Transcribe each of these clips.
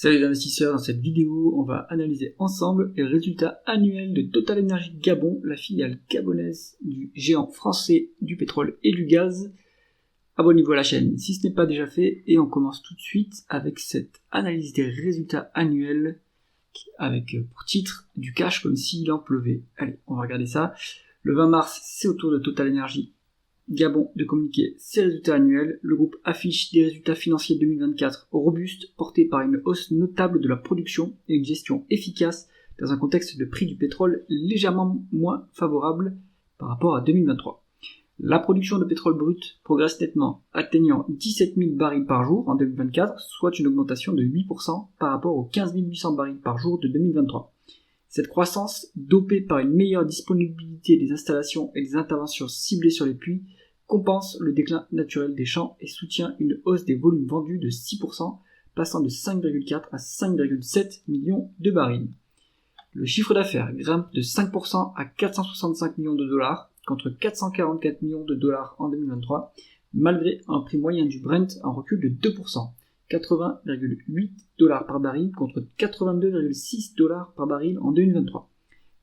Salut les investisseurs, dans cette vidéo, on va analyser ensemble les résultats annuels de Total Energy Gabon, la filiale gabonaise du géant français du pétrole et du gaz. Abonnez-vous à la chaîne si ce n'est pas déjà fait et on commence tout de suite avec cette analyse des résultats annuels avec pour titre du cash comme s'il en pleuvait. Allez, on va regarder ça. Le 20 mars, c'est au tour de Total Energy Gabon de communiquer ses résultats annuels. Le groupe affiche des résultats financiers 2024 robustes, portés par une hausse notable de la production et une gestion efficace dans un contexte de prix du pétrole légèrement moins favorable par rapport à 2023. La production de pétrole brut progresse nettement, atteignant 17 000 barils par jour en 2024, soit une augmentation de 8% par rapport aux 15 800 barils par jour de 2023. Cette croissance, dopée par une meilleure disponibilité des installations et des interventions ciblées sur les puits, compense le déclin naturel des champs et soutient une hausse des volumes vendus de 6%, passant de 5,4 à 5,7 millions de barils. Le chiffre d'affaires grimpe de 5% à 465 millions de dollars, contre 444 millions de dollars en 2023, malgré un prix moyen du Brent en recul de 2%. 80,8 dollars par baril contre 82,6 dollars par baril en 2023.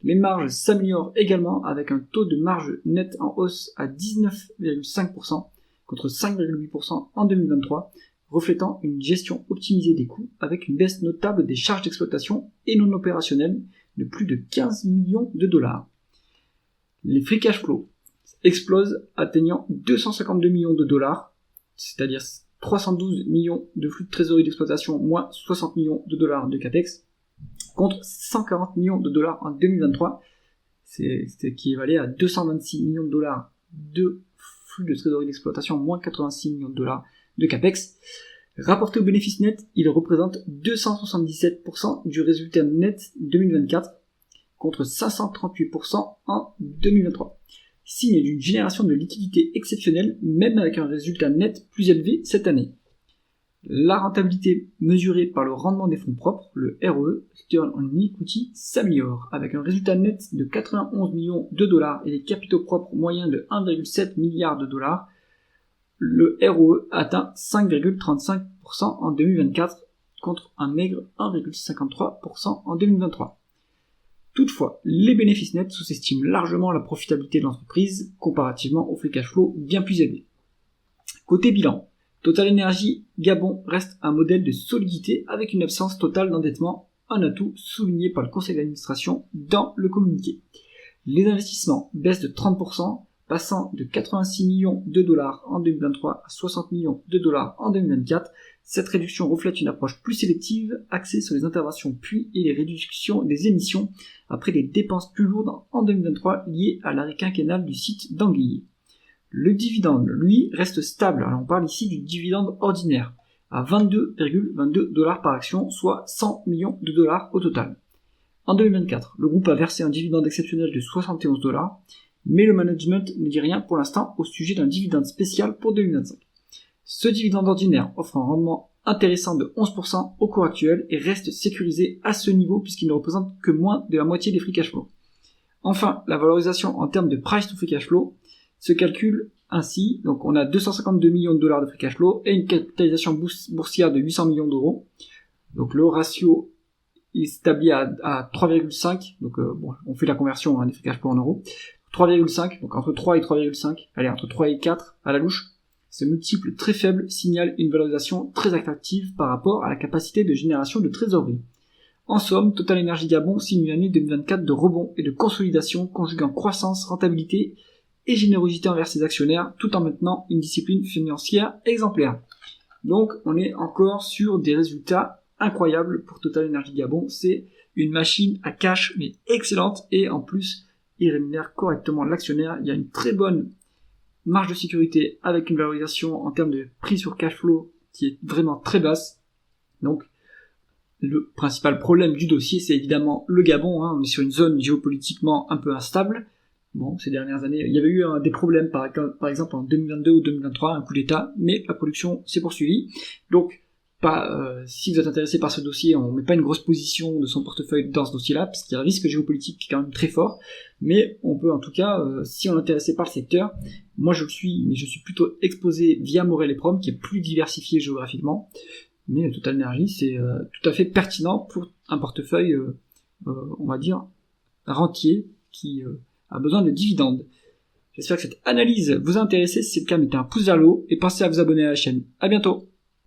Les marges s'améliorent également avec un taux de marge nette en hausse à 19,5% contre 5,8% en 2023, reflétant une gestion optimisée des coûts avec une baisse notable des charges d'exploitation et non opérationnelles de plus de 15 millions de dollars. Les free cash flow explosent atteignant 252 millions de dollars, c'est-à-dire 312 millions de flux de trésorerie d'exploitation moins 60 millions de dollars de capex, contre 140 millions de dollars en 2023, c'est équivalait à 226 millions de dollars de flux de trésorerie d'exploitation moins 86 millions de dollars de capex. Rapporté au bénéfice net, il représente 277% du résultat net 2024 contre 538% en 2023. Signe d'une génération de liquidités exceptionnelle, même avec un résultat net plus élevé cette année. La rentabilité mesurée par le rendement des fonds propres, le ROE, Return on Equity, s'améliore, avec un résultat net de 91 millions de dollars et des capitaux propres moyens de 1,7 milliard de dollars. Le ROE atteint 5,35% en 2024 contre un maigre 1,53% en 2023. Toutefois, les bénéfices nets sous-estiment largement la profitabilité de l'entreprise comparativement au free cash flow bien plus élevé. Côté bilan, Total Energy Gabon reste un modèle de solidité avec une absence totale d'endettement, un atout souligné par le conseil d'administration dans le communiqué. Les investissements baissent de 30%, passant de 86 millions de dollars en 2023 à 60 millions de dollars en 2024. Cette réduction reflète une approche plus sélective, axée sur les interventions puits et les réductions des émissions, après des dépenses plus lourdes en 2023 liées à l'arrêt quinquennal du site d'Anguillet. Le dividende, lui, reste stable. Alors on parle ici du dividende ordinaire, à 22,22 dollars par action, soit 100 millions de dollars au total. En 2024, le groupe a versé un dividende exceptionnel de 71 dollars, mais le management ne dit rien pour l'instant au sujet d'un dividende spécial pour 2025. Ce dividende ordinaire offre un rendement intéressant de 11% au cours actuel et reste sécurisé à ce niveau puisqu'il ne représente que moins de la moitié des free cash flow. Enfin, la valorisation en termes de price to free cash flow se calcule ainsi, donc on a 252 millions de dollars de free cash flow et une capitalisation boursière de 800 millions d'euros. Donc le ratio est établi à 3,5, donc on fait la conversion des free cash flow en euros. 3,5, donc entre 3 et 3,5, allez entre 3 et 4 à la louche. Ce multiple très faible signale une valorisation très attractive par rapport à la capacité de génération de trésorerie. En somme, Total Energy Gabon signe une année 2024 de rebond et de consolidation conjuguant croissance, rentabilité et générosité envers ses actionnaires, tout en maintenant une discipline financière exemplaire. Donc on est encore sur des résultats incroyables pour Total Energy Gabon. C'est une machine à cash mais excellente et en plus il rémunère correctement l'actionnaire. Il y a une très bonne marge de sécurité avec une valorisation en termes de prix sur cash flow qui est vraiment très basse. Donc le principal problème du dossier, c'est évidemment le Gabon. On est sur une zone géopolitiquement un peu instable. Bon, ces dernières années, il y avait eu des problèmes, par exemple en 2022 ou 2023, un coup d'État, mais la production s'est poursuivie. Donc, si vous êtes intéressé par ce dossier, on ne met pas une grosse position de son portefeuille dans ce dossier-là, parce qu'il y a un risque géopolitique qui est quand même très fort, mais on peut en tout cas, si on est intéressé par le secteur, moi je le suis, mais je suis plutôt exposé via Morel et Prom, qui est plus diversifié géographiquement, mais Total Energy, c'est tout à fait pertinent pour un portefeuille, on va dire, rentier, qui a besoin de dividendes. J'espère que cette analyse vous a intéressé. Si c'est le cas, mettez un pouce vers le haut et pensez à vous abonner à la chaîne. À bientôt!